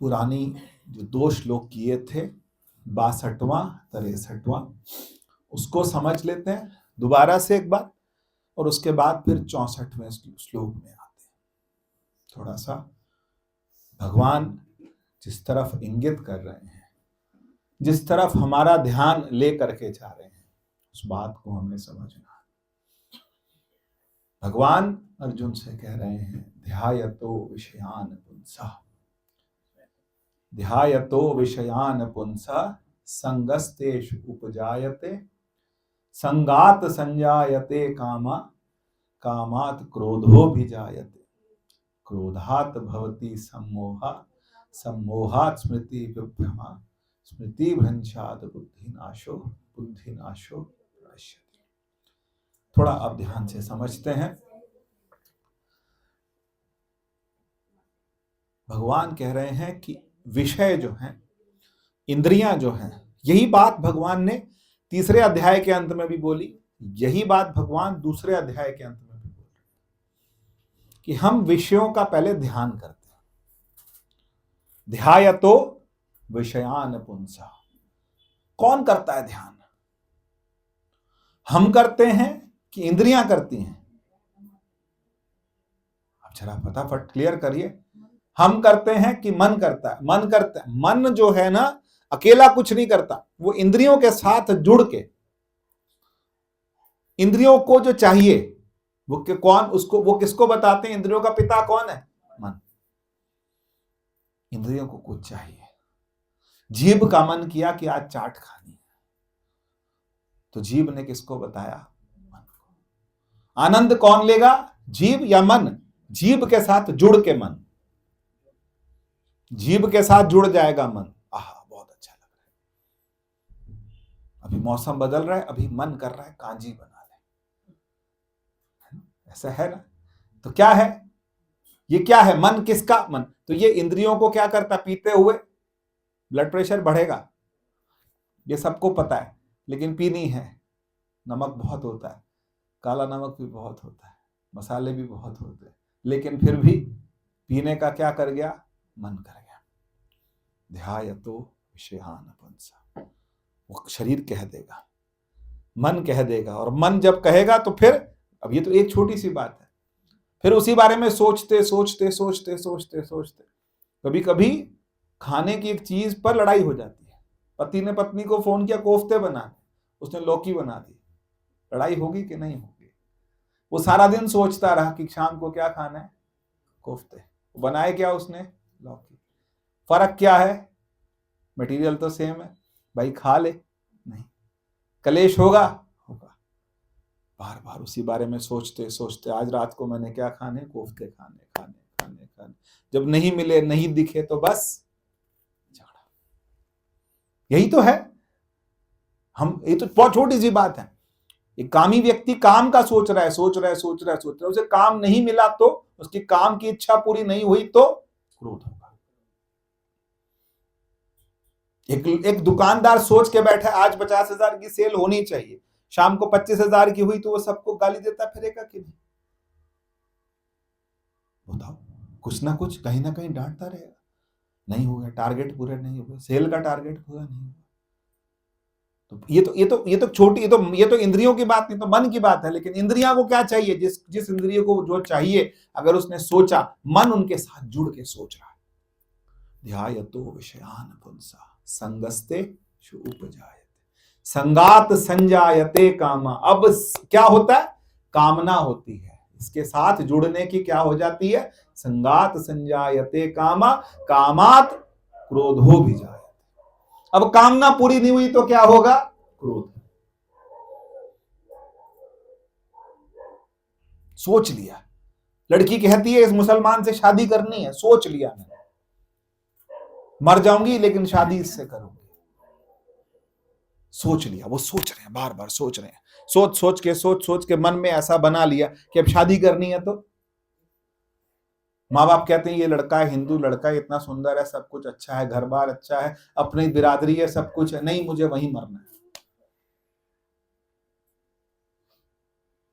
पुरानी जो 2 श्लोक किए थे, 62वां 63वां, उसको समझ लेते हैं दोबारा से एक बार, और उसके बाद फिर 64वें श्लोक में आते हैं। थोड़ा सा भगवान जिस तरफ इंगित कर रहे हैं, जिस तरफ हमारा ध्यान ले करके जा रहे हैं, उस बात को हमें समझना। भगवान अर्जुन से कह रहे हैं, ध्यायतो विषयान पुंसः, ध्यायतो विषयान पुंसः संगस्तेषु उपजायते, संगात संजायते कामा, कामात् क्रोधो भिजायते, क्रोधात् भवति सम्मोहः, सम्मोहात् स्मृति विभ्रमा, स्मृति भ्रंशात् बुद्धिनाशो, बुद्धिनाशो प्रणश्यति। थोड़ा अब ध्यान से समझते हैं। भगवान कह रहे हैं कि विषय जो हैं, इंद्रियां जो हैं, यही बात भगवान ने 3रे अध्याय के अंत में भी बोली, यही बात भगवान 2रे अध्याय के अंत में भी बोल रहे कि हम विषयों का पहले ध्यान करते हैं। ध्यायतो विषयान पुंसः, कौन करता है ध्यान? हम करते हैं कि इंद्रियां करती हैं? अब जरा फटाफट क्लियर करिए। हम करते हैं कि मन करता है? मन करता है। मन जो है ना, अकेला कुछ नहीं करता, वो इंद्रियों के साथ जुड़ के, इंद्रियों को जो चाहिए वो कौन, उसको वो किसको बताते हैं? इंद्रियों का पिता कौन है? मन। इंद्रियों को कुछ चाहिए। जीभ का मन किया कि आज चाट खानी है, तो जीभ ने किसको बताया? मन को। आनंद कौन लेगा? जीभ या मन? जीभ के साथ जुड़ के मन, जीभ के साथ जुड़ जाएगा मन। आहा, बहुत अच्छा लग रहा है, अभी मौसम बदल रहा है, अभी मन कर रहा है कांजी बना ले, ऐसा है ना? तो क्या है ये? क्या है? मन किसका? मन। तो ये इंद्रियों को क्या करता? पीते हुए ब्लड प्रेशर बढ़ेगा, ये सबको पता है, लेकिन पीनी है। नमक बहुत होता है, काला नमक भी बहुत होता है, मसाले भी बहुत होते हैं, लेकिन फिर भी पीने का क्या कर गया? मन कर गया। ध्यायतो विषयान पुंसः, वो शरीर कह देगा, मन कह देगा, और मन जब कहेगा तो फिर, अब ये तो एक छोटी सी बात है, फिर उसी बारे में सोचते सोचते सोचते सोचते सोचते, कभी कभी खाने की एक चीज पर लड़ाई हो जाती है। पति ने पत्नी को फोन किया कोफ्ते बना, उसने लौकी बना दी, लड़ाई होगी कि नहीं होगी? वो सारा दिन सोचता रहा कि शाम को क्या खाना है? कोफ्ते। बनाए क्या उसने? लौकी। फर्क क्या है? मटेरियल तो सेम है, भाई खा ले। नहीं, कलेश होगा? होगा। बार बार उसी बारे में सोचते सोचते, आज रात को मैंने क्या खाने? कोफ्ते खाने, खाने खाने खाने, जब नहीं मिले, नहीं दिखे, तो बस झगड़ा। यही तो है। हम, ये तो बहुत छोटी सी बात है। एक कामी व्यक्ति काम का सोच रहा है, सोच रहा है, सोच रहा है, सोच रहा है, उसे काम नहीं मिला तो, उसकी काम की इच्छा पूरी नहीं हुई तो क्रोध होगा। एक दुकानदार सोच के बैठा, आज 50,000 की सेल होनी चाहिए, शाम को 25,000 की हुई तो वो सबको गाली देता फिरेगा कि नहीं? बताओ, कुछ ना कुछ कहीं ना कहीं डांटता रहेगा। नहीं हो गया, टारगेट पूरे नहीं हुए, सेल का टारगेट पूरा नहीं हुआ। तो ये तो छोटी, ये तो इंद्रियों की बात नहीं, तो मन की बात है। लेकिन इंद्रियां को क्या चाहिए? जिस इंद्रिय को जो चाहिए, अगर उसने सोचा, मन उनके साथ जुड़ के सोच रहा है। ध्यायतो विषयान पुंसः संगस्तेषु उपजायते, संगात संजायते कामा। अब क्या होता है? कामना होती है, इसके साथ जुड़ने की क्या हो जाती है? संगात संजायते कामा, कामात् क्रोधो भिजायते। अब कामना पूरी नहीं हुई तो क्या होगा? क्रोध। सोच लिया, लड़की कहती है इस मुसलमान से शादी करनी है, सोच लिया मैंने, मर जाऊंगी लेकिन शादी इससे करूंगी। सोच लिया, वो सोच रहे हैं, बार बार सोच रहे हैं, सोच सोच के मन में ऐसा बना लिया कि अब शादी करनी है। तो माँ बाप कहते हैं ये लड़का है, हिंदू लड़का है, इतना सुंदर है, सब कुछ अच्छा है, घर बार अच्छा है, अपनी बिरादरी है, सब कुछ है, नहीं मुझे वहीं मरना है।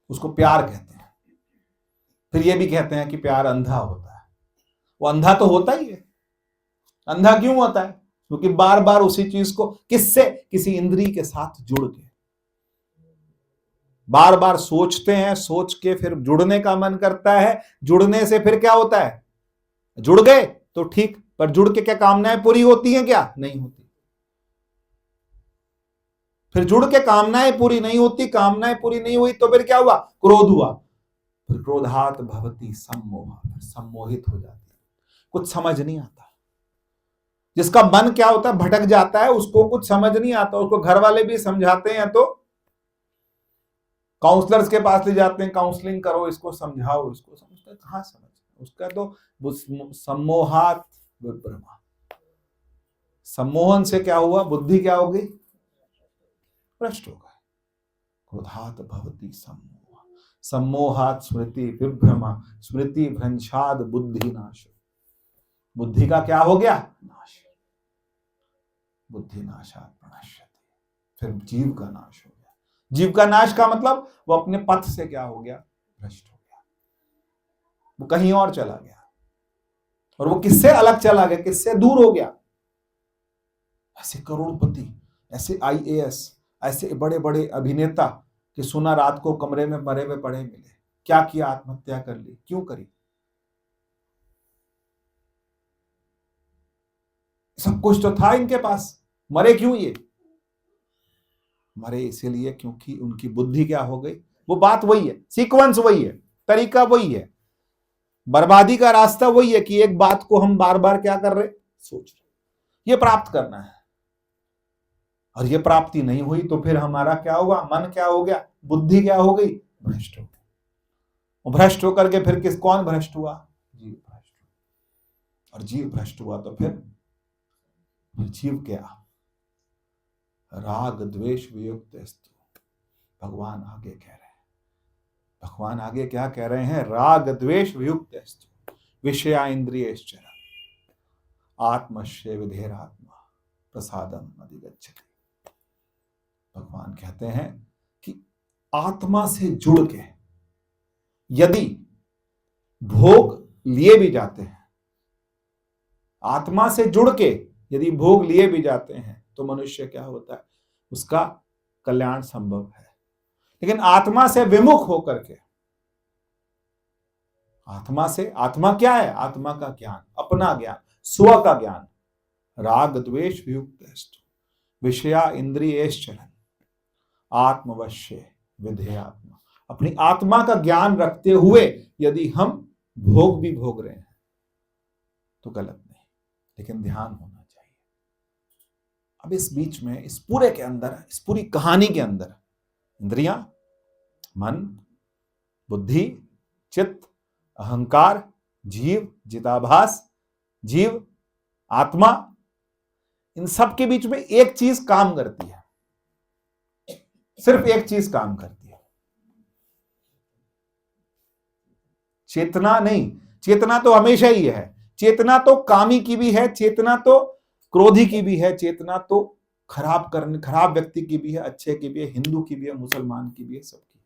उसको प्यार कहते हैं। फिर ये भी कहते हैं कि प्यार अंधा होता है। वो अंधा तो होता ही है, अंधा क्यों होता है? क्योंकि बार बार उसी चीज को, किससे? किसी इंद्रिय के साथ जुड़ के बार बार सोचते हैं, सोच के फिर जुड़ने का मन करता है। जुड़ने से फिर क्या होता है? जुड़ गए तो ठीक, पर जुड़ के क्या कामनाएं पूरी होती हैं? क्या नहीं होती। फिर जुड़ के कामनाएं पूरी नहीं होती, कामनाएं पूरी नहीं हुई तो फिर क्या हुआ? क्रोध हुआ। फिर क्रोधात भवति सम्मोह, सम्मोहित हो जाती है, कुछ समझ नहीं आता। जिसका मन क्या होता है? भटक जाता है, उसको कुछ समझ नहीं आता। उसको घर वाले भी समझाते हैं तो काउंसलर्स के पास ले जाते हैं, काउंसलिंग करो, इसको समझाओ, इसको समझते, कहां समझ उसका? तो सम्मोहात विभ्रमा, सम्मोहन से क्या हुआ? बुद्धि क्या हो गई? भ्रष्ट हो गए। क्रोधात भवति सम्मोह, सम्मोहात स्मृति विभ्रमा, स्मृति भ्रंशाद बुद्धि नाश। बुद्धि का क्या हो गया? नाश। बुद्धि नाशात प्रणश्यति, फिर जीव का नाश हो गया। जीव का नाश का मतलब वो अपने पथ से क्या हो गया? भ्रष्ट हो गया, वो कहीं और चला गया। और वो किससे अलग चला गया? किससे दूर हो गया? ऐसे करोड़पति, ऐसे IAS, ऐसे बड़े बड़े अभिनेता कि सुना रात को कमरे में मरे हुए पड़े मिले। क्या किया? आत्महत्या कर ली। क्यों करी? सब कुछ तो था इनके पास, मरे क्यों ये? मरे इसीलिए क्योंकि उनकी बुद्धि क्या हो गई? वो बात वही है, सीक्वेंस वही है, तरीका वही है, बर्बादी का रास्ता वही है कि एक बात को हम बार बार क्या कर रहे? सोच रहे, ये प्राप्त करना है। और ये प्राप्ति नहीं हुई तो फिर हमारा क्या हुआ? मन क्या हो गया? बुद्धि क्या हो गई? भ्रष्ट हो गई। भ्रष्ट होकर के फिर कौन भ्रष्ट हुआ? जीव भ्रष्ट हुआ। और जीव भ्रष्ट हुआ तो फिर जीव क्या? राग द्वेष वियुक्त स्तु। भगवान आगे कह रहे हैं, भगवान आगे क्या कह रहे हैं? राग द्वेष वियुक्त स्तु विषया इंद्रियश्चर आत्मश्य विधेरात्मा प्रसादम अधिगच्छति। भगवान कहते हैं कि आत्मा से जुड़ के यदि भोग लिए भी जाते हैं, आत्मा से जुड़ के यदि भोग लिए भी जाते हैं तो मनुष्य क्या होता है? उसका कल्याण संभव है। लेकिन आत्मा से विमुख होकर के, आत्मा क्या है? आत्मा का ज्ञान, अपना ज्ञान, स्व का ज्ञान, राग द्वेष वियुक्त विषया इंद्रियश्चरन् आत्मवश्य विधेयात्मा। अपनी आत्मा का ज्ञान रखते हुए यदि हम भोग भी भोग रहे हैं तो गलत नहीं, लेकिन ध्यान होना चाहिए। अब इस बीच में, इस पूरे के अंदर, इस पूरी कहानी के अंदर इंद्रियां, मन, बुद्धि, चित्त, अहंकार, जीव, चिदाभास, जीव, आत्मा, इन सब के बीच में एक चीज काम करती है, सिर्फ एक चीज काम करती है। चेतना नहीं, चेतना तो हमेशा ही है। चेतना तो कामी की भी है, चेतना तो क्रोधी की भी है, चेतना तो खराब व्यक्ति की भी है, अच्छे की भी है, हिंदू की भी है, मुसलमान की भी है, सबकी।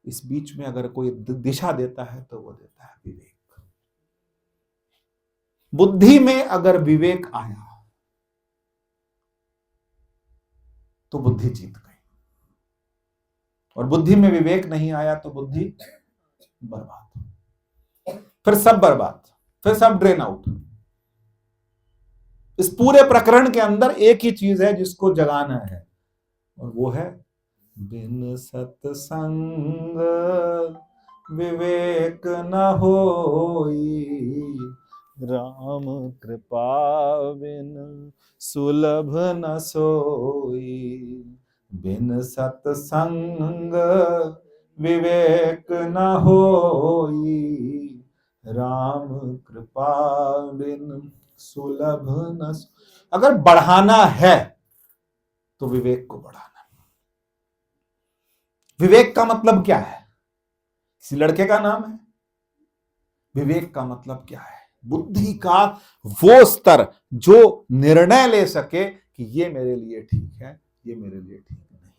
इस बीच में अगर कोई दिशा देता है तो वो देता है विवेक। बुद्धि में अगर विवेक आया तो बुद्धि जीत गई, और बुद्धि में विवेक नहीं आया तो बुद्धि बर्बाद, फिर सब बर्बाद, फिर सब ड्रेन आउट। इस पूरे प्रकरण के अंदर एक ही चीज है जिसको जगाना है, और वो है बिन सत्संग विवेक न होई, राम कृपा बिन सुलभ न सोई। बिन सत्संग विवेक न होई, राम कृपा बिन सुलभ न। अगर बढ़ाना है तो विवेक को बढ़ाना। विवेक का मतलब क्या है? किसी लड़के का नाम है। विवेक का मतलब क्या है? बुद्धि का वो स्तर जो निर्णय ले सके कि ये मेरे लिए ठीक है, ये मेरे लिए ठीक नहीं।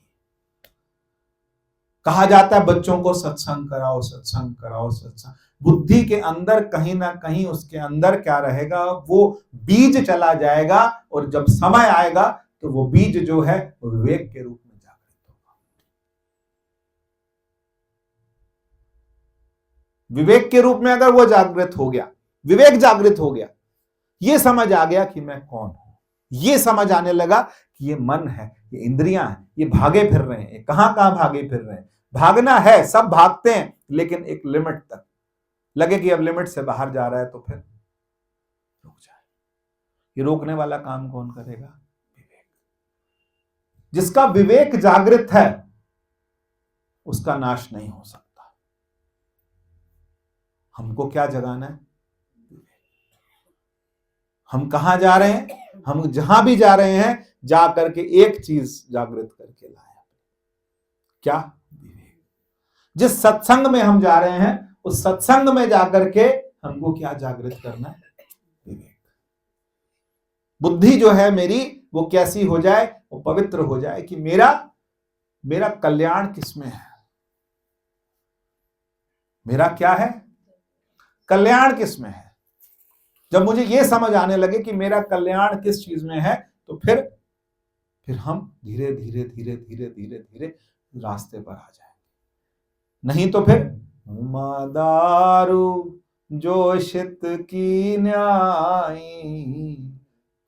कहा जाता है बच्चों को सत्संग कराओ, सत्संग कराओ, सत्संग। बुद्धि के अंदर कहीं ना कहीं उसके अंदर क्या रहेगा, वो बीज चला जाएगा, और जब समय आएगा तो वो बीज जो है वो विवेक के रूप में जागृत होगा। विवेक के रूप में अगर वो जागृत हो गया, विवेक जागृत हो गया, ये समझ आ गया कि मैं कौन हूं, ये समझ आने लगा कि ये मन है, ये इंद्रियां हैं, ये भागे फिर रहे हैं, कहां कहां भागे फिर रहे हैं। भागना है, सब भागते हैं, लेकिन एक लिमिट तक। लगे कि अब लिमिट से बाहर जा रहा है तो फिर रुक जाए। ये रोकने वाला काम कौन करेगा? विवेक। जिसका विवेक जागृत है उसका नाश नहीं हो सकता। हमको क्या जगाना है? हम कहां जा रहे हैं? हम जहां भी जा रहे हैं, जा करके एक चीज जागृत करके लाए। क्या? विवेक। जिस सत्संग में हम जा रहे हैं, उस सत्संग में जाकर के हमको क्या जागृत करना है? विवेक। बुद्धि जो है मेरी, वो कैसी हो जाए? वो पवित्र हो जाए कि मेरा कल्याण किसमें है। मेरा क्या है? कल्याण किसमें है। जब मुझे ये समझ आने लगे कि मेरा कल्याण किस चीज में है, तो फिर हम धीरे धीरे धीरे धीरे धीरे धीरे रास्ते पर आ जाएंगे। नहीं तो फिर दारू जोशित की न्याई,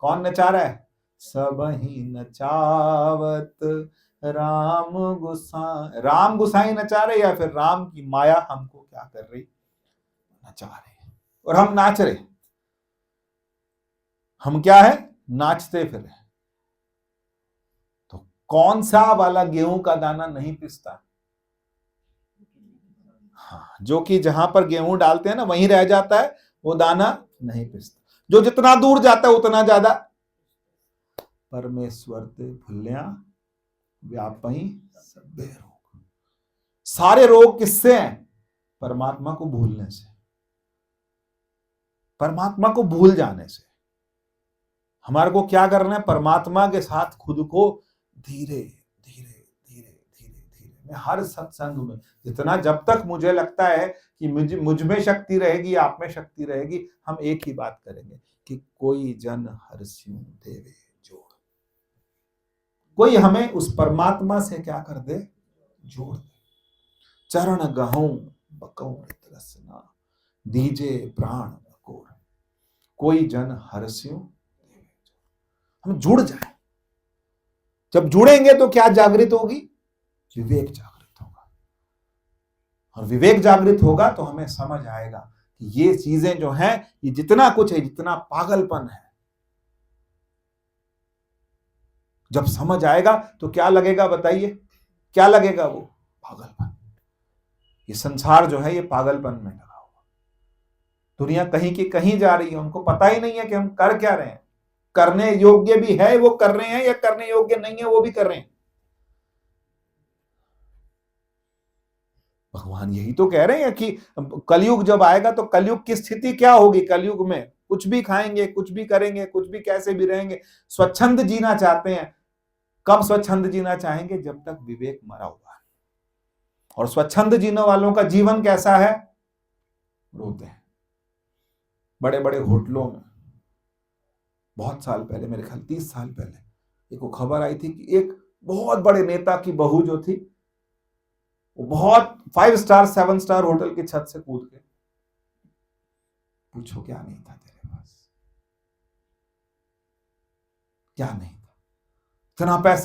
कौन नचा रहा है? सब ही नचावत राम गुसाई नचा रहे, या फिर राम की माया हमको क्या कर रही? नचा रही। और हम नाच रहे। हम क्या है? नाचते फिरे। तो कौन सा वाला गेहूं का दाना नहीं पिसता? हाँ, जो कि जहां पर गेहूं डालते हैं ना, वहीं रह जाता है, वो दाना नहीं पिसता। जो जितना दूर जाता है उतना ज्यादा परमेश्वर ते भुलिया व्यापी सबे रोग। सारे रोग किससे हैं? परमात्मा को भूलने से, परमात्मा को भूल जाने से। हमारे को क्या करना है? परमात्मा के साथ खुद को धीरे धीरे धीरे धीरे धीरे, मैं हर सत्संग में जितना, जब तक मुझे लगता है कि मुझ में शक्ति रहेगी, आप में शक्ति रहेगी, हम एक ही बात करेंगे कि कोई जन हर्ष्यों देवे जोड़। कोई हमें उस परमात्मा से क्या कर दे? जोड़ दे। चरण गहूं बकौ रसना दीजे प्राण बकोर, कोई जन हर्ष्यों, हम जुड़ जाए। जब जुड़ेंगे तो क्या जागृत होगी? विवेक जागृत होगा। और विवेक जागृत होगा तो हमें समझ आएगा कि ये चीजें जो हैं, ये जितना कुछ है, जितना पागलपन है, जब समझ आएगा तो क्या लगेगा? बताइए, क्या लगेगा? वो पागलपन। ये संसार जो है ये पागलपन में लगा हुआ। दुनिया कहीं की कहीं जा रही है, उनको पता ही नहीं है कि हम कर क्या रहे हैं। करने योग्य भी है वो कर रहे हैं, या करने योग्य नहीं है वो भी कर रहे हैं। भगवान यही तो कह रहे हैं कि कलयुग जब आएगा तो कलयुग की स्थिति क्या होगी? कलयुग में कुछ भी खाएंगे, कुछ भी करेंगे, कुछ भी कैसे भी रहेंगे, स्वच्छंद जीना चाहते हैं। कब स्वच्छंद जीना चाहेंगे? जब तक विवेक मरा हुआ है। और स्वच्छंद जीने वालों का जीवन कैसा है? रोते हैं। बड़े बड़े होटलों में, बहुत साल पहले, मेरे ख्याल 30 साल पहले, एक खबर आई थी कि एक बहुत बड़े नेता की बहू जो थी, वो बहुत 5 स्टार 7 स्टार होटल की छत से कूद के, पूछो क्या नहीं था तेरे पास? क्या नहीं था?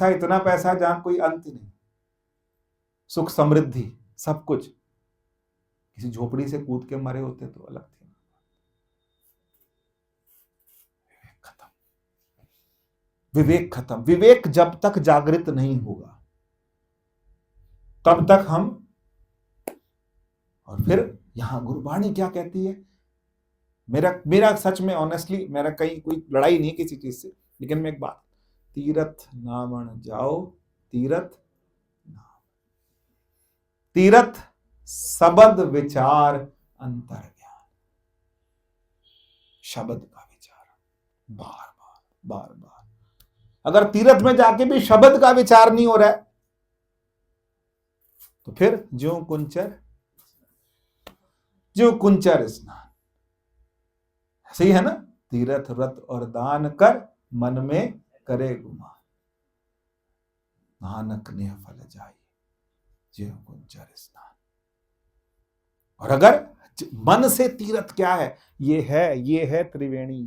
इतना पैसा जहां कोई अंत नहीं, सुख समृद्धि सब कुछ। किसी झोपड़ी से कूद के मरे होते तो अलग थी। विवेक खत्म। विवेक जब तक जागृत नहीं होगा तब तक हम, और फिर यहां गुरुवाणी क्या कहती है? मेरा सच में ऑनेस्टली मेरा कहीं कोई लड़ाई नहीं किसी चीज से, लेकिन मैं एक बात, तीरथ नामन जाओ, तीरथ शब्द विचार अंतर ज्ञान। शब्द का विचार बार बार। अगर तीर्थ में जाके भी शब्द का विचार नहीं हो रहा है तो फिर ज्यों जो कुंचर स्नान। सही है ना, तीर्थ व्रत और दान कर मन में करे गुमान, नानक ने फल जाई जो कुंचर स्नान। और अगर मन से तीर्थ क्या है, ये है त्रिवेणी,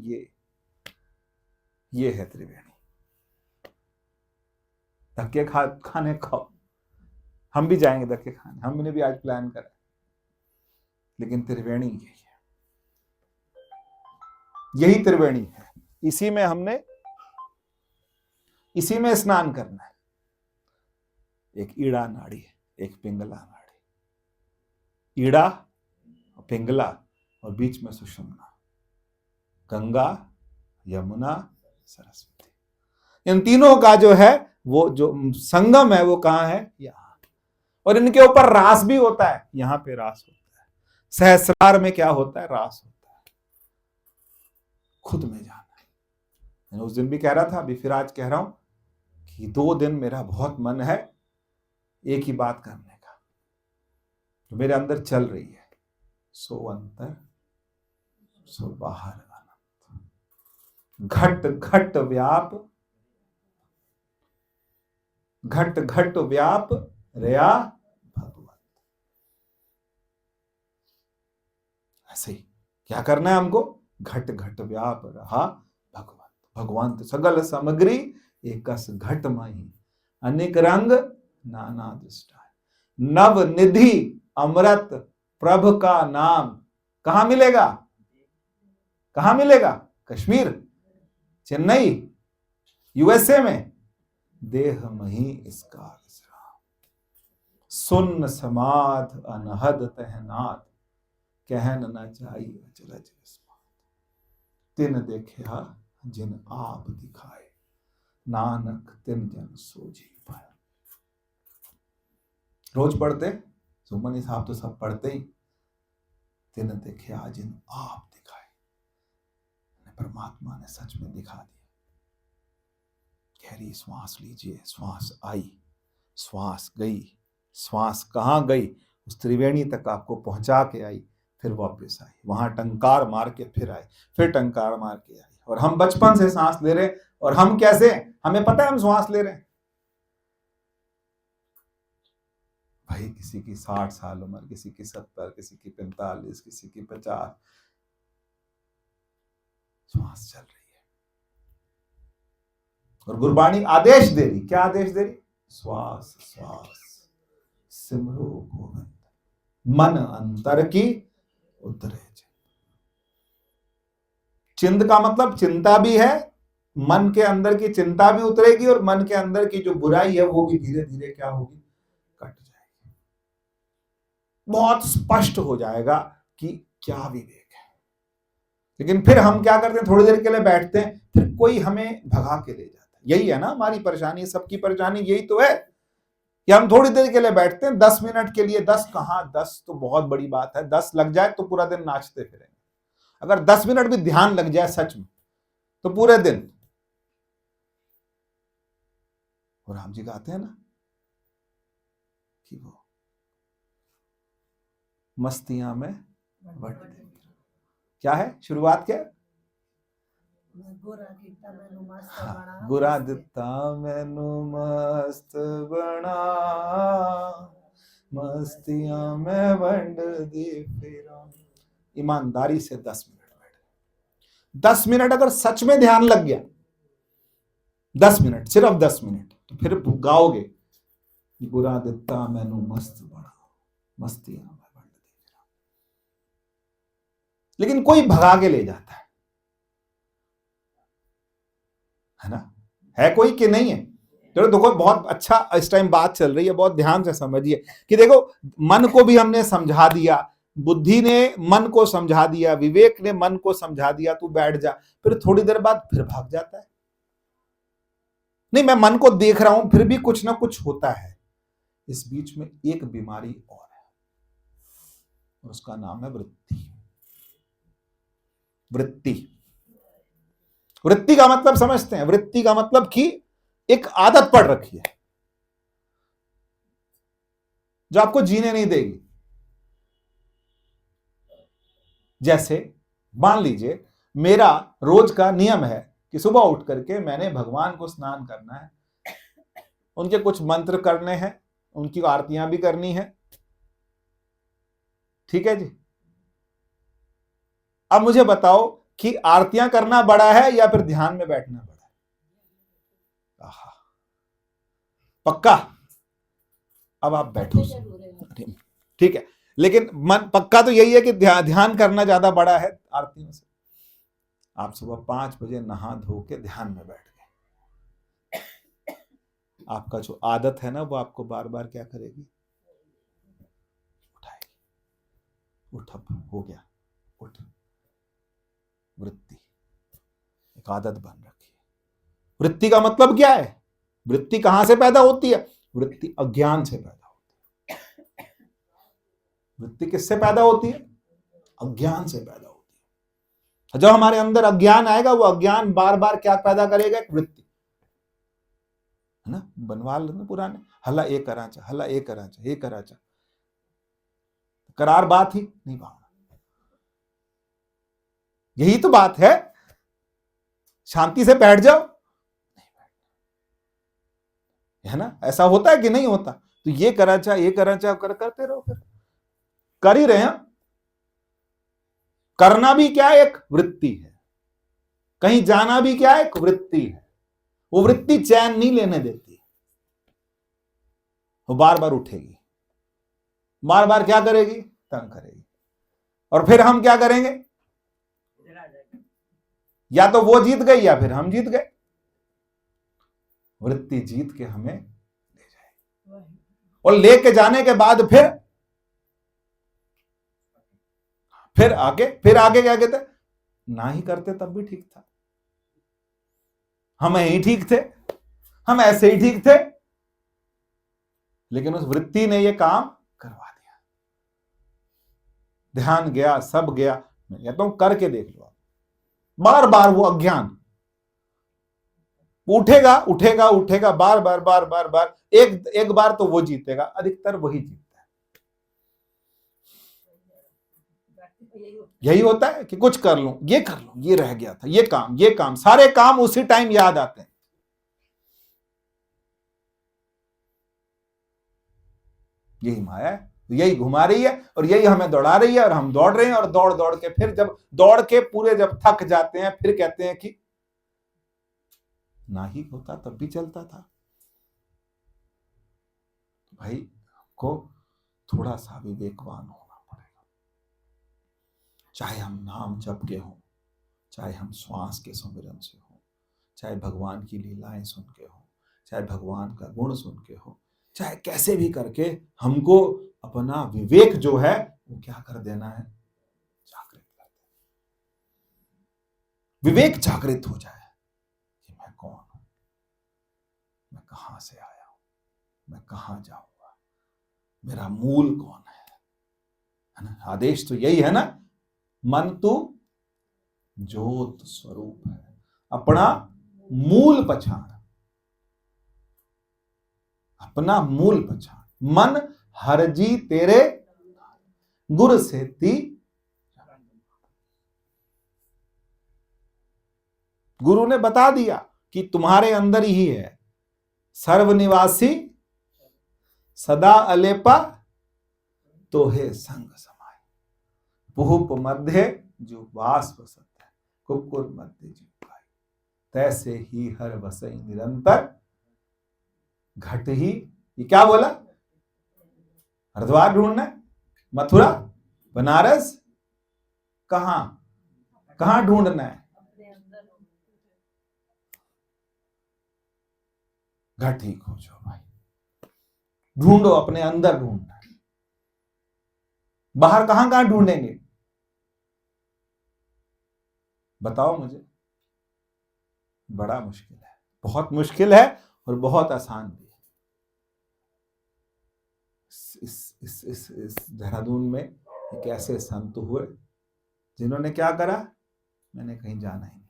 ये है त्रिवेणी। धक्के खाने खाओ, हम भी जाएंगे धक्के खाने, हमने भी आज प्लान करा, लेकिन त्रिवेणी यही त्रिवेणी है। इसी में स्नान करना है। एक ईड़ा नाड़ी है, एक पिंगला नाड़ी। ईड़ा, पिंगला और बीच में सुषुम्ना। गंगा, यमुना, सरस्वती, इन तीनों का जो है वो जो संगम है वो कहां है, यहां। और इनके ऊपर रास भी होता है, यहां पे रास होता है। सहस्रार में क्या होता है, रास होता है। खुद में जाना है। मैंने उस दिन भी कह रहा था, अभी फिर आज कह रहा हूं कि 2 दिन मेरा बहुत मन है एक ही बात करने का, जो मेरे अंदर चल रही है। सो अंतर सो बाहर आनंद, घट घट व्याप, घट घट व्याप रया भगवत। ऐसे ही क्या करना है हमको, घट घट व्याप रहा भगवंत। भगवंत सगल सामग्री एकस घट माही, अनेक रंग नाना दृष्टा। नव निधि अमृत प्रभ का नाम कहां मिलेगा, कहां मिलेगा, कश्मीर, चेन्नई, यूएसए में। देह मही इसका विश्राम, सुन्न समाध अनहद तहनाद, कहन न चाहिए अचरज विस्मात। तिन देखा जिन आप दिखाए, नानक तिन जन सोजी पाए। रोज पढ़ते, सुमनी साहब तो सब पढ़ते ही। तिन देखा जिन आप दिखाए, परमात्मा ने सच में दिखा दिया। गहरी श्वास लीजिए, श्वास आई, श्वास गई, श्वास कहां गई, उस त्रिवेणी तक आपको पहुंचा के आई, फिर वापस आई, वहां टंकार मार के फिर आई, फिर टंकार मार के आई। और हम बचपन से सांस ले रहे, और हम कैसे, हमें पता है हम श्वास ले रहे हैं। भाई किसी की 60 साल उम्र, किसी की 70, किसी की 45, किसी की 50, श्वास चल रही है। और गुरबाणी आदेश दे रही, क्या आदेश दे रही, श्वास श्वास सिमरो गोविंद, मन अंतर की उतरे। चिंत का मतलब चिंता भी है, मन के अंदर की चिंता भी उतरेगी, और मन के अंदर की जो बुराई है वो भी धीरे धीरे क्या होगी, कट जाएगी। बहुत स्पष्ट हो जाएगा कि क्या विवेक है। लेकिन फिर हम क्या करते हैं, थोड़ी देर के लिए बैठते हैं, फिर कोई हमें भगा के ले जाता है। यही है ना हमारी परेशानी, सबकी परेशानी यही तो है कि हम थोड़ी देर के लिए बैठते हैं, 10 मिनट के लिए। 10 कहां, 10 तो बहुत बड़ी बात है, 10 लग जाए तो पूरा दिन नाचते फिरेंगे। अगर 10 मिनट भी ध्यान लग जाए सच में, तो पूरे दिन। और राम जी कहते हैं ना कि वो मस्तियां में बढ़ देंगे। क्या है शुरुआत, क्या गुरा दिता मैनू मस्त बना, मस्तियां में वंड दी फिरा। ईमानदारी से 10 मिनट बैठ, 10 मिनट अगर सच में ध्यान लग गया, 10 मिनट, सिर्फ 10 मिनट, तो फिर गाओगे, गुरा दिता मैनू मस्त बना, मस्तियां में वंड दी फिरा। लेकिन कोई भगा के ले जाता है ना, है कोई कि नहीं है। चलो देखो, बहुत अच्छा इस टाइम बात चल रही है, बहुत ध्यान से समझिए कि देखो, मन को भी हमने समझा दिया, बुद्धि ने मन को समझा दिया, विवेक ने मन को समझा दिया, तू बैठ जा। फिर थोड़ी देर बाद फिर भाग जाता है। नहीं, मैं मन को देख रहा हूं, फिर भी कुछ ना कुछ होता है। इस बीच में एक बीमारी और है, और उसका नाम है वृत्ति। वृत्ति, वृत्ति का मतलब समझते हैं, वृत्ति का मतलब कि एक आदत पड़ रखी है जो आपको जीने नहीं देगी। जैसे मान लीजिए मेरा रोज का नियम है कि सुबह उठ करके मैंने भगवान को स्नान करना है, उनके कुछ मंत्र करने हैं, उनकी आरतियां भी करनी है, ठीक है जी। अब मुझे बताओ कि आरतियां करना बड़ा है या फिर ध्यान में बैठना बड़ा है? आहा, पक्का? अब आप बैठो, ठीक है, लेकिन मन पक्का तो यही है कि ध्यान करना ज्यादा बड़ा है आरतियों से। आप सुबह 5 बजे नहा धो के ध्यान में बैठ गए, आपका जो आदत है ना वो आपको बार बार क्या करेगी? उठाएगी। उठ, अब हो गया, उठ। वृत्ति, एक आदत बन रखी है। वृत्ति का मतलब क्या है? वृत्ति कहां से पैदा होती है? वृत्ति अज्ञान से पैदा होती है। वृत्ति किससे पैदा होती है? अज्ञान से पैदा होती है। जब हमारे अंदर अज्ञान आएगा, वो अज्ञान बार बार क्या पैदा करेगा? एक वृत्ति, है ना? बनवा लेना पुराने, हला एक कराचा, हला एक कराचा, एक कराचा, करार बात ही नहीं भावना। यही तो बात है, शांति से बैठ जाओ, है ना? ऐसा होता है कि नहीं होता? तो ये कराचा, ये कराचा करते रहो, फिर कर ही रहे हैं। करना भी क्या है? एक वृत्ति है। कहीं जाना भी क्या है? एक वृत्ति है। वो वृत्ति चैन नहीं लेने देती, वो बार बार उठेगी, बार बार क्या करेगी? तंग करेगी। और फिर हम क्या करेंगे? या तो वो जीत गई या फिर हम जीत गए। वृत्ति जीत के हमें ले जाए, और लेके जाने के बाद फिर आगे क्या कहते? ना ही करते तब भी ठीक था, हम यही ठीक थे, हम ऐसे ही ठीक थे, लेकिन उस वृत्ति ने ये काम करवा दिया। ध्यान गया, सब गया। मैं कहता हूं करके देख लो आप, बार बार वो अज्ञान उठेगा उठेगा उठेगा, बार बार बार बार बार, एक बार तो वो जीतेगा, अधिकतर वही जीतता है। यही होता है कि कुछ कर लूं, ये कर लूं, ये रह गया था, ये काम, सारे काम उसी टाइम याद आते हैं। यही माया है, यही घुमा रही है और यही हमें दौड़ा रही है, और हम दौड़ रहे हैं, और दौड़ दौड़ के फिर जब दौड़ के पूरे जब थक जाते हैं, फिर कहते हैं कि ना ही होता तब भी चलता था। भाई हमको थोड़ा सा विवेकवान होना पड़ेगा। चाहे हम नाम जप के हों, चाहे हम श्वास के सुमिरन से हो, चाहे भगवान की लीलाएं सुन के हो, चाहे भगवान का गुण सुन के हो, चाहे कैसे भी करके हमको अपना विवेक जो है वो क्या कर देना है? जागृत कर देना। विवेक जागृत हो जाए कि मैं कौन हूं, मैं कहां से आया हूं, मैं कहां जाऊंगा, मेरा मूल कौन है ना? आदेश तो यही है ना, मन तू ज्योत स्वरूप है, अपना मूल पहचान, अपना मूल पहचान। मन हरजी तेरे गुर से ती, गुरु ने बता दिया कि तुम्हारे अंदर ही है, सर्वनिवासी सदा अलेपा तो है संग समाय, पुहुप मध्य जो वास वसत है, कुकुर मध्य जो पाई, तैसे ही हर वसई निरंतर घट ही। ये क्या बोला? हरिद्वार ढूंढना है, मथुरा, बनारस, कहां ढूंढना है? घट ही खोजो भाई, ढूंढो, अपने अंदर ढूंढना है। बाहर कहां ढूंढेंगे? बताओ मुझे। बड़ा मुश्किल है, बहुत मुश्किल है, और बहुत आसान भी है। इस देहरादून में एक ऐसे संत हुए जिन्होंने क्या करा? मैंने कहीं जाना ही नहीं,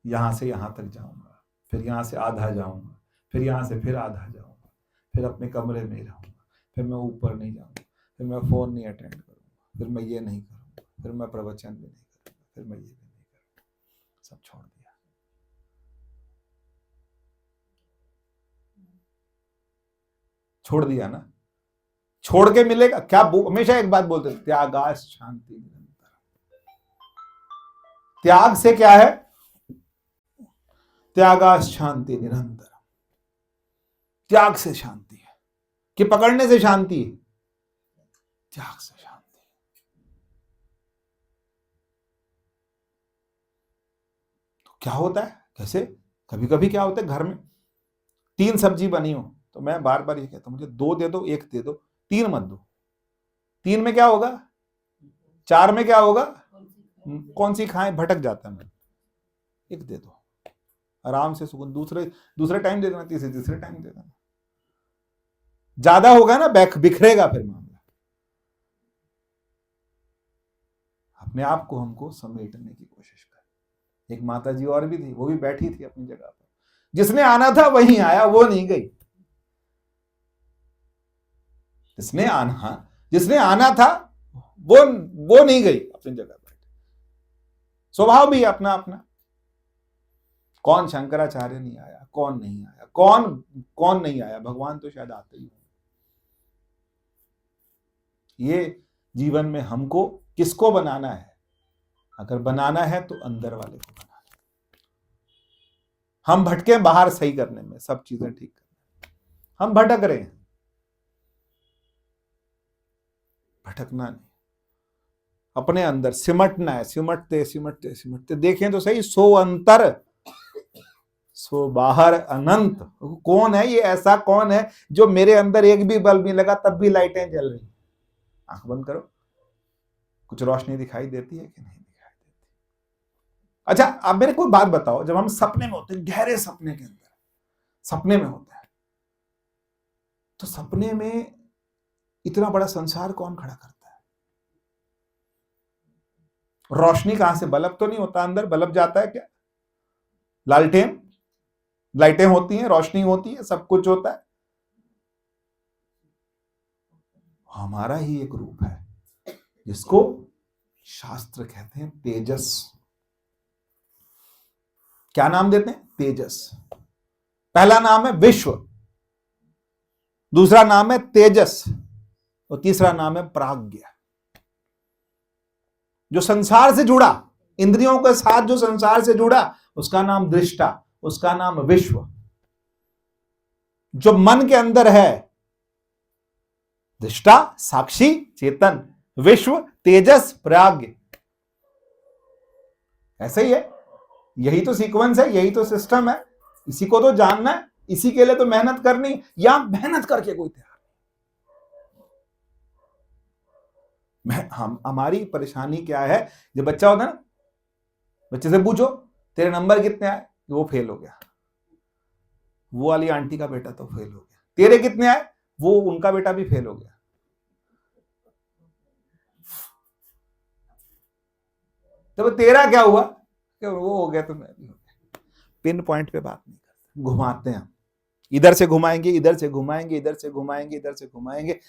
यहां से यहां तक जाऊंगा, फिर यहां से आधा जाऊंगा, फिर यहां से फिर आधा जाऊंगा, फिर अपने कमरे में ही रहूंगा, फिर मैं ऊपर नहीं जाऊंगा, फिर मैं फोन नहीं अटेंड करूंगा, फिर मैं ये नहीं करूंगा, फिर मैं प्रवचन भी नहीं करूंगा, फिर मैं ये भी नहीं करूंगा, सब छोड़ दिया। छोड़ दिया ना, छोड़ के मिलेगा क्या? हमेशा एक बात बोलते थे, त्यागाश शांति निरंतर। त्याग से क्या है? त्यागाश शांति निरंतर। त्याग से शांति है कि पकड़ने से शांति है? त्याग से शांति। तो क्या होता है, कैसे कभी कभी क्या होता है, घर में 3 सब्जी बनी हो तो मैं बार बार ये कहता हूं, मुझे 2 दे दो, 1 दे दो, 3 मत दो। 3 में क्या होगा, 4 में क्या होगा, कौन सी खाएं, भटक जाता है। 1 दे दो, आराम से सुकून। दूसरे टाइम दे देना, तीसरे टाइम दे देना। ज्यादा होगा ना, बिखरेगा फिर मामला। अपने आप को हमको समेटने की कोशिश कर। एक माता जी और भी थी, वो भी बैठी थी अपनी जगह पर, जिसने आना था वही आया, वो नहीं गई। जिसने आना था वो नहीं गई, अपनी जगह पर। स्वभाव भी अपना अपना। कौन शंकराचार्य नहीं आया, कौन नहीं आया, कौन नहीं आया, भगवान तो शायद आते ही। ये जीवन में हमको किसको बनाना है? अगर बनाना है तो अंदर वाले को बनाना है। हम भटके बाहर सही करने में, सब चीजें ठीक करने में हम भटक रहे हैं। भटकना नहीं, अपने अंदर सिमटना है। सिमटते सिमटते सिमटते देखें तो सही, सो अंतर सो बाहर अनंत। कौन है ये, ऐसा कौन है जो मेरे अंदर एक भी बल्ब नहीं लगा तब भी लाइटें जल रही? आंख बंद करो, कुछ रोशनी दिखाई देती है कि नहीं दिखाई देती? अच्छा, आप मेरे को बात बताओ, जब हम सपने में होते हैं, गहरे सपने के अंदर सपने में होते हैं, तो सपने में इतना बड़ा संसार कौन खड़ा करता है? रोशनी कहां से? बल्ब तो नहीं होता अंदर, बल्ब जाता है क्या? लाइटें होती हैं, रोशनी होती है, सब कुछ होता है। हमारा ही एक रूप है जिसको शास्त्र कहते हैं तेजस। क्या नाम देते हैं? तेजस। पहला नाम है विश्व, दूसरा नाम है तेजस, और तीसरा नाम है प्राज्ञ। जो संसार से जुड़ा, इंद्रियों के साथ जो संसार से जुड़ा, उसका नाम दृष्टा, उसका नाम विश्व। जो मन के अंदर है, दृष्टा, साक्षी, चेतन, विश्व, तेजस, प्राज्ञ। ऐसे ही है, यही तो सीक्वेंस है, यही तो सिस्टम है। इसी को तो जानना है, इसी के लिए तो मेहनत करनी, या मेहनत करके कोई तैयार नहीं। हमारी परेशानी क्या है? जब बच्चा होता है ना, बच्चे से पूछो तेरे नंबर कितने आए, वो फेल हो गया। वो वाली आंटी का बेटा तो फेल हो गया। तेरे कितने आए? वो उनका बेटा भी फेल हो गया। तो तेरा क्या हुआ? वो हो गया तो मैं भी हो गया। पिन पॉइंट पे बात नहीं करते, घुमाते हैं। इधर से घुमाएंगे, इधर से घुमाएंगे, इधर से घुमाएंगे, इधर से घुमाएंगे।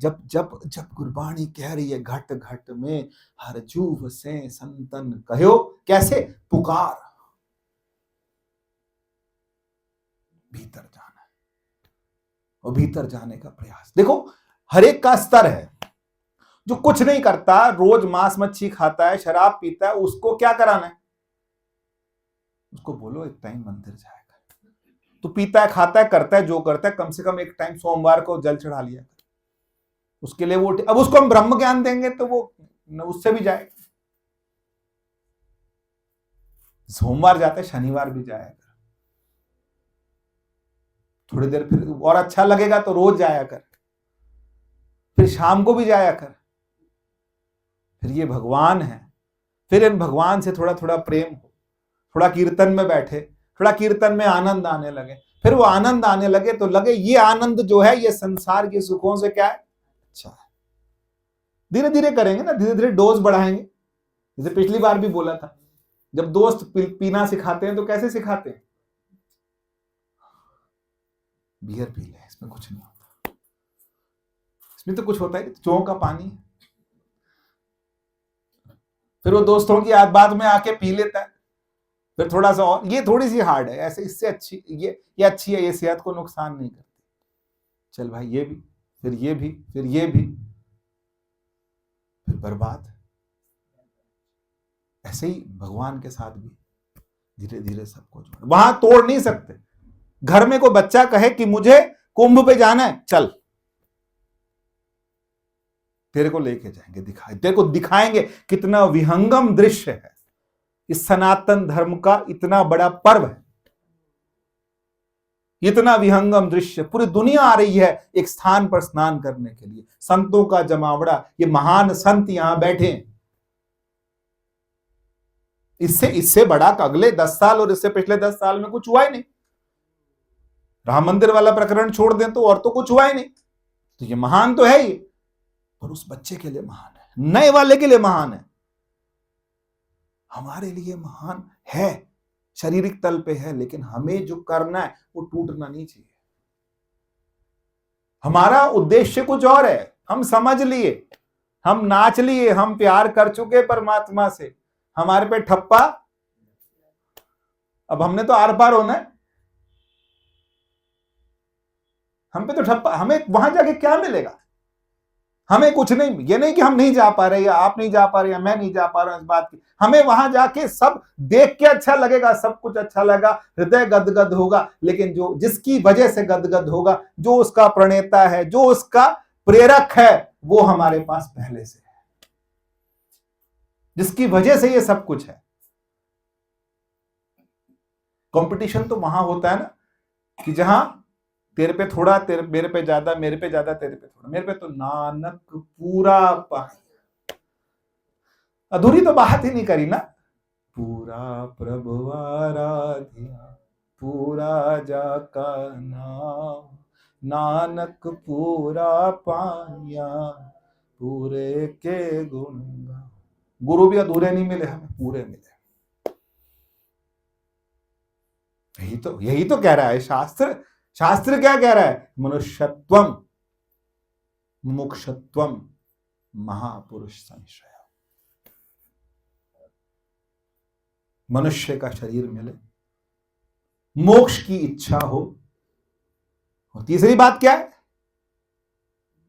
जब जब जब गुरबाणी कह रही है, घट घट में हर जूव से संतन कहो, कैसे? पुकार। भीतर जाना है, और भीतर जाने का प्रयास। देखो, हर एक का स्तर है। जो कुछ नहीं करता, रोज मांस मच्छी खाता है, शराब पीता है, उसको क्या कराना है? उसको बोलो एक टाइम मंदिर जाएगा। तो पीता है, खाता है, करता है, जो करता है, कम से कम एक टाइम सोमवार को जल चढ़ा लिया। उसके लिए वो, अब उसको हम ब्रह्म ज्ञान देंगे तो वो उससे भी जाएगा। सोमवार जाता है, शनिवार भी जाएगा। थोड़ी देर फिर और अच्छा लगेगा तो रोज जाया कर, फिर शाम को भी जाया कर। फिर ये भगवान है, फिर इन भगवान से थोड़ा थोड़ा प्रेम हो, थोड़ा कीर्तन में बैठे, थोड़ा कीर्तन में आनंद आने लगे। फिर वो आनंद आने लगे तो लगे ये आनंद जो है, ये संसार के सुखों से क्या है, अच्छा है। धीरे धीरे करेंगे ना, धीरे धीरे डोज बढ़ाएंगे। जैसे पिछली बार भी बोला था, जब दोस्त पीना सिखाते हैं तो कैसे सिखाते हैं? बियर पी ले, इसमें कुछ नहीं होता, नहीं तो कुछ होता है, चों का पानी है। फिर वो दोस्तों की बाद में आके पी लेता है, फिर थोड़ा सा और, ये थोड़ी सी हार्ड है ऐसे, इससे अच्छी ये अच्छी है, ये सेहत को नुकसान नहीं करती। चल भाई ये भी, फिर ये भी, फिर ये भी, फिर बर्बाद। ऐसे ही भगवान के साथ भी धीरे धीरे सबको जोड़, वहां तोड़ नहीं सकते। घर में कोई बच्चा कहे कि मुझे कुंभ पे जाना है, चल तेरे को लेके जाएंगे, तेरे को दिखाएंगे कितना विहंगम दृश्य है। इस सनातन धर्म का इतना बड़ा पर्व है, इतना विहंगम दृश्य, पूरी दुनिया आ रही है एक स्थान पर स्नान करने के लिए, संतों का जमावड़ा, ये महान संत यहां बैठे हैं। इससे बड़ा अगले 10 साल और इससे पिछले 10 साल में कुछ हुआ ही नहीं। राम मंदिर वाला प्रकरण छोड़ दें तो और तो कुछ हुआ ही नहीं। तो ये महान तो है ही, पर उस बच्चे के लिए महान है, नए वाले के लिए महान है, हमारे लिए महान है। शारीरिक तल पे है, लेकिन हमें जो करना है वो टूटना नहीं चाहिए। हमारा उद्देश्य कुछ और है, हम समझ लिए, हम नाच लिए, हम प्यार कर चुके परमात्मा से, हमारे पे ठप्पा, अब हमने तो आर पार होना है, हम पे तो ठप्पा। हमें वहां जाके क्या मिलेगा? हमें कुछ नहीं, ये नहीं कि हम नहीं जा पा रहे या आप नहीं जा पा रहे या मैं नहीं जा पा रहा हूं, इस बात की, हमें वहां जाके सब देख के अच्छा लगेगा, सब कुछ अच्छा लगा, हृदय गदगद होगा, लेकिन जो जिसकी वजह से गदगद होगा, जो उसका प्रणेता है, जो उसका प्रेरक है, वो हमारे पास पहले से है, जिसकी वजह से ये सब कुछ है। कंपटीशन तो वहां होता है ना कि जहां तेरे पे थोड़ा, तेरे मेरे पे ज्यादा, मेरे पे ज्यादा, तेरे पे थोड़ा, मेरे पे तो नानक पूरा पानी। अधूरी तो बात ही नहीं करी ना, पूरा प्रभु आराध्या, पूरा जाका नाम, नानक पूरा पाया, पूरे के गुण। गुरु भी अधूरे नहीं मिले हमें, पूरे मिले। यही तो कह रहा है शास्त्र। शास्त्र क्या कह रहा है? मनुष्यत्वम मुमुक्षुत्वम महापुरुष संश्रय। मनुष्य का शरीर मिले, मोक्ष की इच्छा हो, और तीसरी बात क्या है?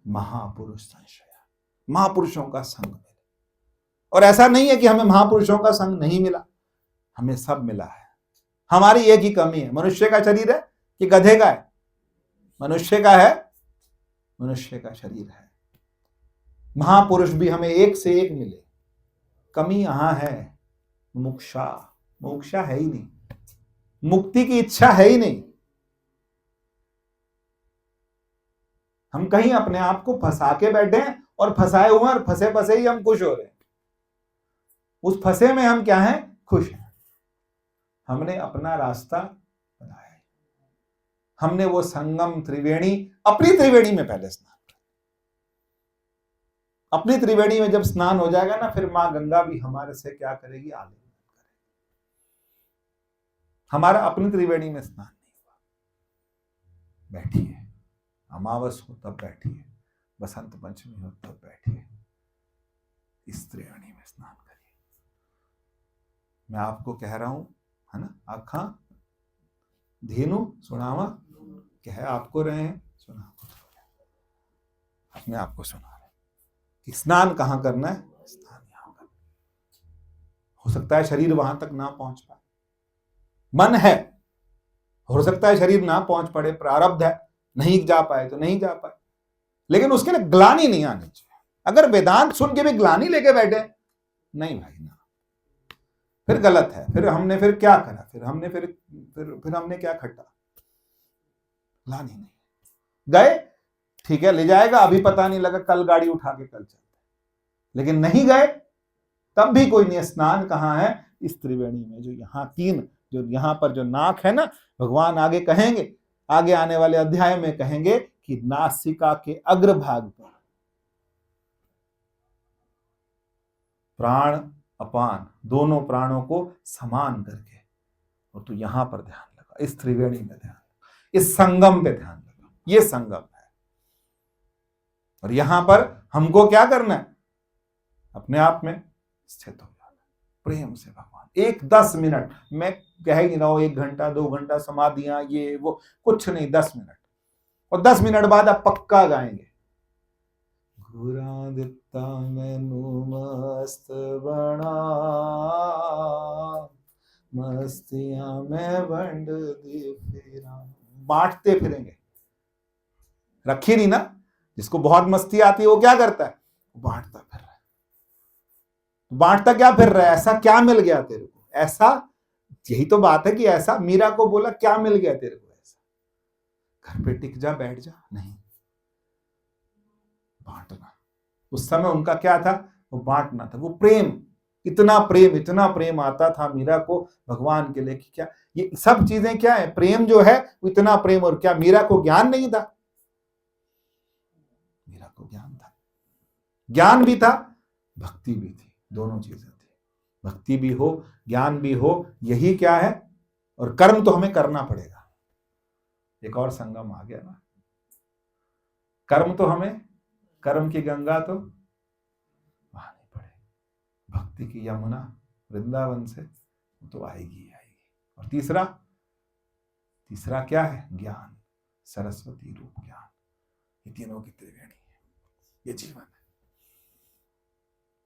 महापुरुष संश्रय, महापुरुषों का संग मिले। और ऐसा नहीं है कि हमें महापुरुषों का संग नहीं मिला, हमें सब मिला है। हमारी एक ही कमी है, मनुष्य का शरीर है कि गधे का है? मनुष्य का है, मनुष्य का शरीर है। महापुरुष भी हमें एक से एक मिले, कमी यहां है मोक्षा। मोक्षा है ही नहीं, मुक्ति की इच्छा है ही नहीं। हम कहीं अपने आप को फंसा के बैठे हैं और फंसाए हुए हैं, और फंसे फंसे ही हम खुश हो रहे हैं। उस फंसे में हम क्या हैं? खुश हैं। हमने अपना रास्ता बनाया है, हमने वो संगम त्रिवेणी, अपनी त्रिवेणी में पहले स्नान कर, अपनी त्रिवेणी में जब स्नान हो जाएगा ना, फिर मां गंगा भी हमारे से क्या करेगी? आगे करेगी। हमारा अपनी त्रिवेणी में स्नान नहीं हुआ। बैठिए, अमावस हो तब बैठिए, बसंत पंचमी हो तब बैठिए, इस त्रिवेणी में स्नान करिए। मैं आपको कह रहा हूं, है ना, आखा धेनु सुनावा, कह आपको रहे हैं, सुना अपने आप को सुना रहे कि स्नान कहां करना है? स्नान यहां करना। हो सकता है शरीर वहां तक ना पहुंच पाए, मन है, हो सकता है शरीर ना पहुंच पड़े, प्रारब्ध है, नहीं जा पाए तो नहीं जा पाए, लेकिन उसके लिए ग्लानि नहीं आनी चाहिए। अगर वेदांत सुन के भी ग्लानि लेके बैठे, नहीं भाई ना, फिर गलत है। फिर हमने फिर क्या करा? फिर हमने क्या खट्टा? ग्लानि नहीं। गए ठीक है, ले जाएगा, अभी पता नहीं लगा, कल गाड़ी उठा के कल चलते, लेकिन नहीं गए तब भी कोई नहीं। स्नान कहां है? इस त्रिवेणी में, जो यहां तीन, जो यहां पर जो नाक है ना, भगवान आगे कहेंगे, आगे आने वाले अध्याय में कहेंगे कि नासिका के अग्रभाग पर प्राण अपान दोनों प्राणों को समान करके, और तू यहां पर ध्यान लगा, इस त्रिवेणी में ध्यान लगा, इस संगम पे ध्यान लगा। ये संगम है, और यहां पर हमको क्या करना है? अपने आप में स्थित हो जाना, प्रेम से भगवान। 10 मिनट, मैं कह ही नहीं रहा हूं 1 घंटा 2 घंटा समाधियां ये वो, कुछ नहीं, 10 मिनट। और 10 मिनट बाद आप पक्का गाएंगे, घुरा दिता मैनू मस्त बना, मस्तियां में बंड दी फिरा। बांटते फिरेंगे, रखी नहीं ना। जिसको बहुत मस्ती आती है वो क्या करता है? बांटता फिर रहा है। बांटता क्या फिर रहा है? ऐसा क्या मिल गया तेरे को? ऐसा, यही तो बात है कि ऐसा, मीरा को बोला क्या मिल गया तेरे को ऐसा? घर पे टिक जा, बैठ जा, नहीं, बांटना। उस समय उनका क्या था? वो बांटना था, वो प्रेम, इतना प्रेम आता था मीरा को भगवान के लिए कि क्या, ये सब चीजें क्या है? प्रेम जो है वो इतना प्रेम। और क्या मीरा को ज्ञान नहीं था? मीरा को ज्ञान था, ज्ञान भी था, भक्ति भी थी, दोनों चीजें थी। भक्ति भी हो, ज्ञान भी हो, यही क्या है? और कर्म तो हमें करना पड़ेगा। एक और संगम आ गया ना, कर्म तो हमें, कर्म की गंगा तो बहानी पड़ेगी, भक्ति की यमुना वृंदावन से तो आएगी आएगी। और तीसरा क्या है? ज्ञान, सरस्वती रूप ज्ञान। ये तीनों की त्रिवेणी है, ये जीवन है।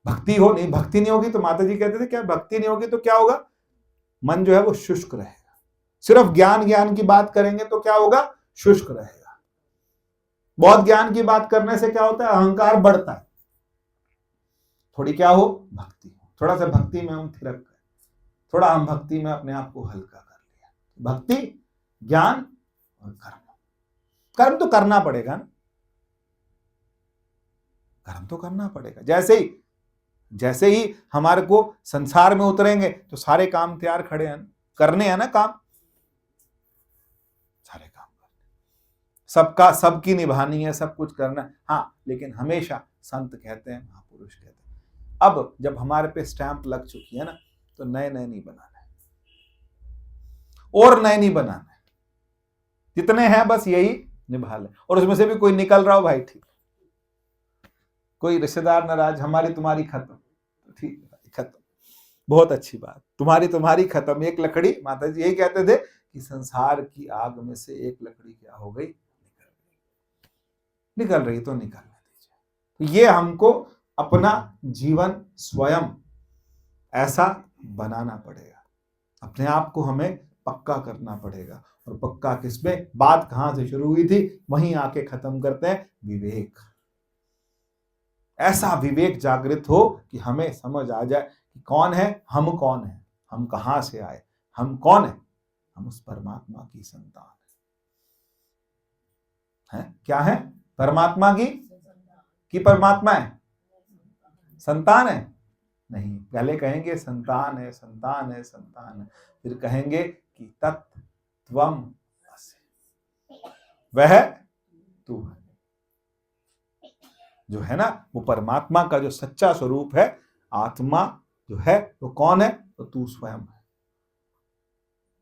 भक्ति हो नहीं, भक्ति नहीं होगी तो माता जी कहते थे क्या, भक्ति नहीं होगी तो क्या होगा? मन जो है वो शुष्क रहेगा। सिर्फ ज्ञान की बात करेंगे तो क्या होगा? शुष्क रहेगा। बहुत ज्ञान की बात करने से क्या होता है? अहंकार बढ़ता है। थोड़ी क्या हो? भक्ति हो, थोड़ा सा भक्ति में हम थिरक गए, थोड़ा हम भक्ति में अपने आप को हल्का कर लिया। भक्ति, ज्ञान और कर्म। कर्म तो करना पड़ेगा ना, कर्म तो करना पड़ेगा। जैसे ही हमारे को संसार में उतरेंगे तो सारे काम तैयार खड़े हैं, करने हैं ना काम, सारे काम सबका, सबकी निभानी है, सब कुछ करना है। हाँ, लेकिन हमेशा संत कहते हैं, महापुरुष कहते हैं, अब जब हमारे पे स्टैंप लग चुकी है ना, तो नए नए नहीं बनाना है, और नए नहीं बनाना है, जितने हैं बस यही निभा ले। और उसमें से भी कोई निकल रहा हो भाई ठीक, कोई रिश्तेदार नाराज, हमारी तुम्हारी खत्म, ठीक है, खत्म, बहुत अच्छी बात, तुम्हारी खत्म। एक लकड़ी, माता जी यही कहते थे कि संसार की आग में से एक लकड़ी क्या हो गई? निकल रही तो निकलने दीजिए। ये हमको अपना जीवन स्वयं ऐसा बनाना पड़ेगा, अपने आप को हमें पक्का करना पड़ेगा। और पक्का किसमें? बात कहां से शुरू हुई थी, वहीं आके खत्म करते हैं, विवेक। ऐसा विवेक जागृत हो कि हमें समझ आ जाए कि कौन है हम, कौन है हम, कहां से आए, हम कौन है? हम उस परमात्मा की संतान है। क्या है? परमात्मा की परमात्मा है, संतान है नहीं। पहले कहेंगे संतान है, संतान है, संतान है, फिर कहेंगे कि तत्त्वम असि, वह तू है। जो है ना, वो परमात्मा का जो सच्चा स्वरूप है, आत्मा जो है वो कौन है? तो तू स्वयं है।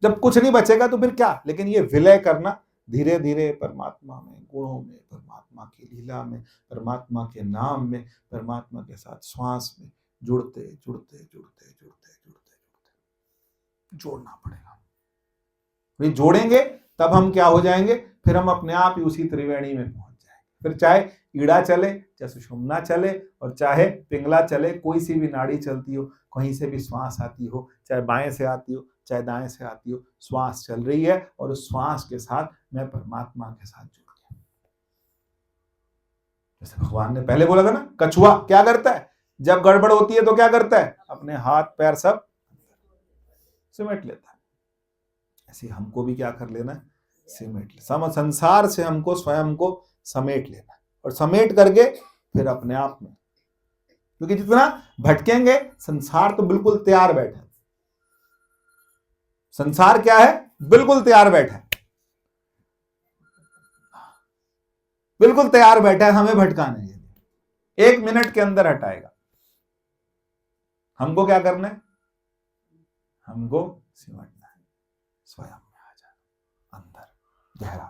जब कुछ नहीं बचेगा तो फिर क्या? लेकिन ये विलय करना धीरे धीरे परमात्मा में, गुणों में, परमात्मा की लीला में, परमात्मा के नाम में, परमात्मा के साथ श्वास में जुड़ते जुड़ते जुड़ते जुड़ते जुड़ते जुड़ते जोड़ना पड़ेगा। ये जोड़ेंगे तब हम क्या हो जाएंगे? फिर हम अपने आप ही उसी त्रिवेणी में पहुंच जाएंगे। फिर चाहे ईड़ा चले, चाहे सुषुम्ना चले, और चाहे पिंगला चले, कोई सी भी नाड़ी चलती हो, कहीं से भी श्वास आती हो, चाहे बाएं से आती हो चाहे दाएं से आती हो, श्वास चल रही है और उस श्वास के साथ मैं परमात्मा के साथ जुड़ गया। जैसे भगवान ने पहले बोला था ना, कछुआ क्या करता है जब गड़बड़ होती है? तो क्या करता है? अपने हाथ पैर सब सिमट लेता है। ऐसे हमको भी क्या कर लेना है? सिमट ले, संसार से हमको स्वयं को समेट लेना, और समेट करके फिर अपने आप में, क्योंकि जितना भटकेंगे, संसार तो बिल्कुल तैयार बैठा है। संसार क्या है? बिल्कुल तैयार बैठा है, बिल्कुल तैयार बैठा है हमें भटकाने के लिए। 1 मिनट के अंदर हटाएगा। हमको क्या करना है? हमको सिमटना है, स्वयं में आ जाना, अंदर गहरा